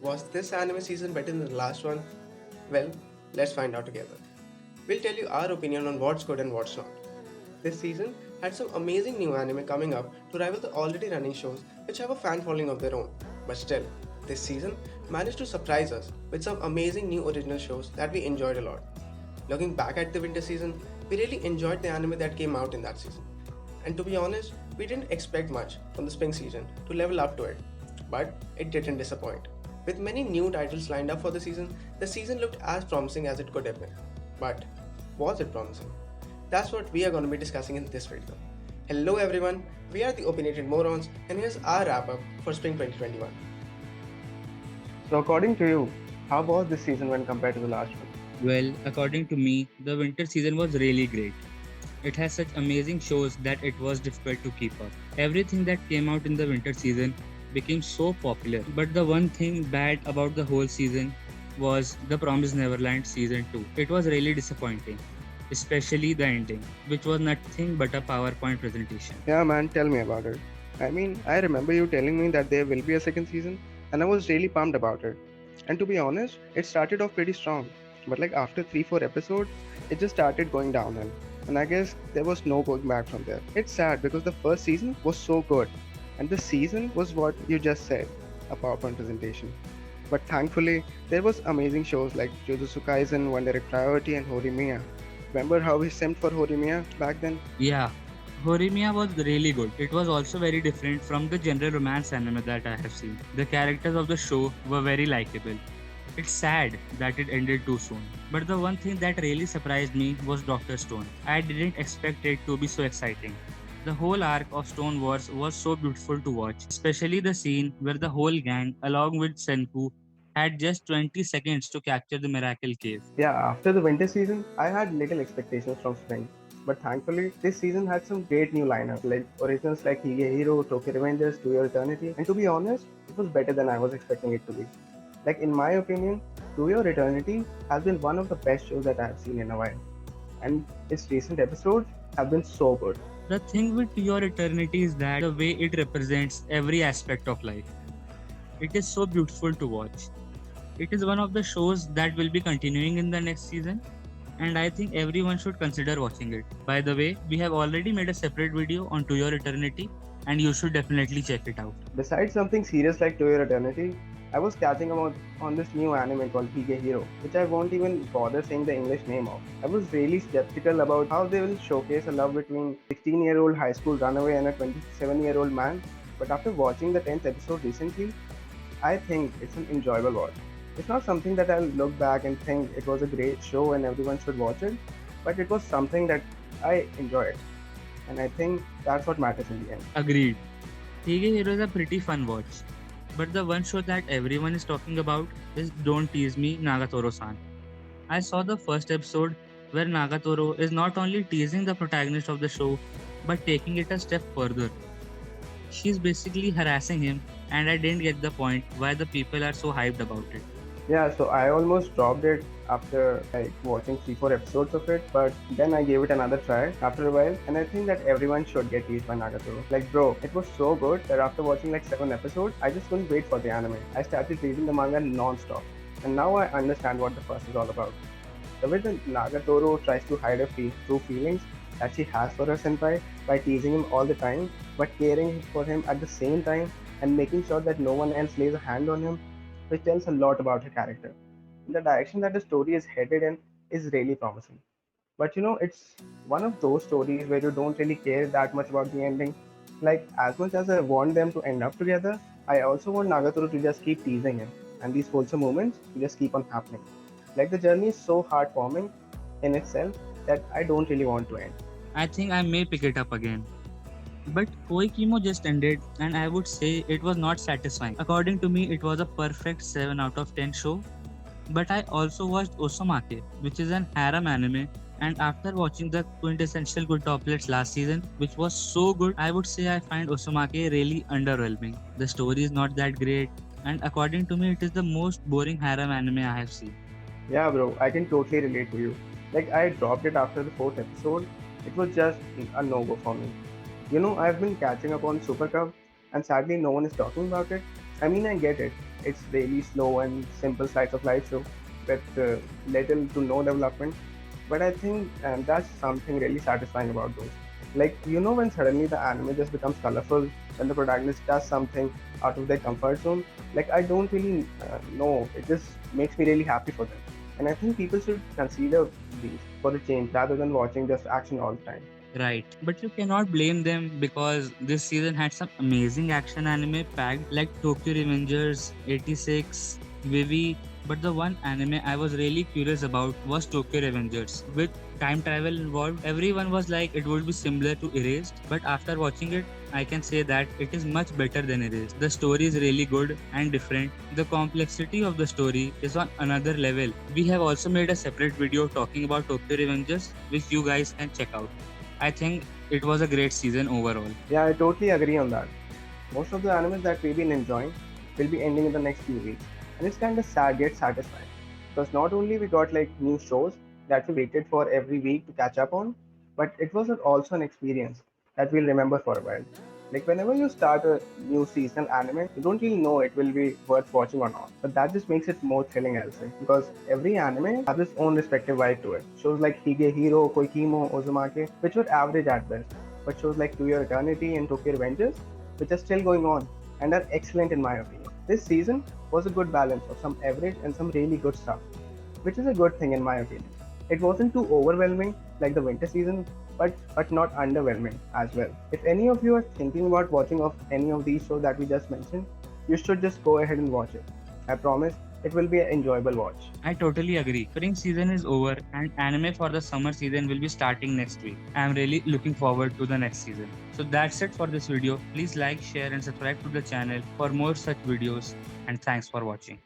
Was this anime season better than the last one? Well, let's find out together. We'll tell you our opinion on what's good and what's not. This season had some amazing new anime coming up to rival the already running shows which have a fan following of their own. But still, this season managed to surprise us with some amazing new original shows that we enjoyed a lot. Looking back at the winter season, we really enjoyed the anime that came out in that season. And to be honest, we didn't expect much from the spring season to level up to it, but it didn't disappoint. With many new titles lined up for the season looked as promising as it could have been. But was it promising? That's what we are going to be discussing in this video. Hello everyone, we are the Opinionated Morons, and here's our wrap up for spring 2021. So, according to you, how was this season when compared to the last one? Well, according to me, the winter season was really great. It has such amazing shows that it was difficult to keep up. Everything that came out in the winter season became so popular. But the one thing bad about the whole season was The Promised Neverland season 2. It was really disappointing, especially the ending, which was nothing but a PowerPoint presentation. Yeah, man, tell me about it. I mean, I remember you telling me that there will be a second season, and I was really pumped about it. And to be honest, it started off pretty strong, but like after 3 4 episodes, it just started going downhill. And I guess there was no going back from there. It's sad because the first season was so good, and the season was what you just said, a PowerPoint presentation. But thankfully, there was amazing shows like Jujutsu Kaisen, One Direct Priority, and Horimiya. Remember how we simped for Horimiya back then? Yeah, Horimiya was really good. It was also very different from the general romance anime that I have seen. The characters of the show were very likable. It's sad that it ended too soon. But the one thing that really surprised me was Dr. Stone. I didn't expect it to be so exciting. The whole arc of Stone Wars was so beautiful to watch, especially the scene where the whole gang, along with Senku, had just 20 seconds to capture the Miracle Cave. Yeah, after the winter season, I had little expectations from spring. But thankfully, this season had some great new lineups, like originals like Hige Hero, Tokyo Revengers, To Your Eternity, and to be honest, it was better than I was expecting it to be. Like in my opinion, To Your Eternity has been one of the best shows that I have seen in a while, and its recent episodes have been so good. The thing with Your Eternity is that the way it represents every aspect of life. It is so beautiful to watch. It is one of the shows that will be continuing in the next season, and I think everyone should consider watching it. By the way, we have already made a separate video on To Your Eternity, and you should definitely check it out. Besides something serious like To Your Eternity, I was catching up on this new anime called Hige Hero, which I won't even bother saying the English name of. I was really skeptical about how they will showcase a love between 16-year-old high school runaway and a 27-year-old man, but after watching the 10th episode recently, I think it's an enjoyable watch. It's not something that I'll look back and think it was a great show and everyone should watch it, but it was something that I enjoyed, and I think that's what matters in the end. Agreed. Hige Hero is a pretty fun watch. But the one show that everyone is talking about is Don't Tease Me Nagatoro san. I saw the first episode where Nagatoro is not only teasing the protagonist of the show but taking it a step further. She's basically harassing him, and I didn't get the point why the people are so hyped about it. Yeah, so I almost dropped it after like watching 3 4 episodes of it, but then I gave it another try after a while, and I think that everyone should get teased by Nagatoro. Like, bro, it was so good that after watching like 7 episodes, I just couldn't wait for the anime. I started reading the manga non-stop, and now I understand what the fuss is all about. The way that Nagatoro tries to hide her true feelings that she has for her senpai by teasing him all the time, but caring for him at the same time and making sure that no one else lays a hand on him, which tells a lot about her character. The direction that the story is headed in is really promising. But it's one of those stories where you don't really care that much about the ending. Like, as much as I want them to end up together, I also want Nagatoro to just keep teasing him, and these wholesome moments to just keep on happening. Like, the journey is so heartwarming in itself that I don't really want to end. I think I may pick it up again. But Koikimo just ended, and I would say it was not satisfying. According to me, it was a perfect 7 out of 10 show. But I also watched Osomake, which is an harem anime, and after watching the quintessential quintuplets last season, which was so good, I would say I find Osomake really underwhelming. The story is not that great, and according to me, it is the most boring harem anime I have seen. Yeah, bro, I can totally relate to you. Like, I dropped it after the fourth episode. It was just a no go for me. I've been catching up on Super Cup, and sadly, no one is talking about it. I mean, I get it. It's really slow and simple slice of life show with little to no development. But I think that's something really satisfying about those. Like, when suddenly the anime just becomes colorful, when the protagonist does something out of their comfort zone, like, I don't really know. It just makes me really happy for them. And I think people should consider these for a change rather than watching just action all the time. Right. But you cannot blame them because this season had some amazing action anime packed like Tokyo Revengers, 86, Vivi. But the one anime I was really curious about was Tokyo Revengers. With time travel involved, everyone was like it would be similar to Erased. But after watching it, I can say that it is much better than Erased. The story is really good and different. The complexity of the story is on another level. We have also made a separate video talking about Tokyo Revengers, which you guys can check out. I think it was a great season overall. Yeah, I totally agree on that. Most of the animes that we've been enjoying will be ending in the next few weeks. And it's kind of sad yet satisfying. Because not only we got like new shows that we waited for every week to catch up on, but it was also an experience that we'll remember for a while. Like whenever you start a new seasonal anime, you don't really know it will be worth watching or not. But that just makes it more thrilling, I'll say. Because every anime has its own respective vibe to it. Shows like Hige Hero, Koikimo, Uzumake, which were average at best. But shows like To Your Eternity and Tokyo Revengers, which are still going on and are excellent in my opinion. This season was a good balance of some average and some really good stuff, which is a good thing in my opinion. It wasn't too overwhelming like the winter season, but not underwhelming as well. If any of you are thinking about watching of any of these shows that we just mentioned, you should just go ahead and watch it. I promise it will be an enjoyable watch. I totally agree. Spring season is over and anime for the summer season will be starting next week. I am really looking forward to the next season. So that's it for this video. Please like, share and subscribe to the channel for more such videos and thanks for watching.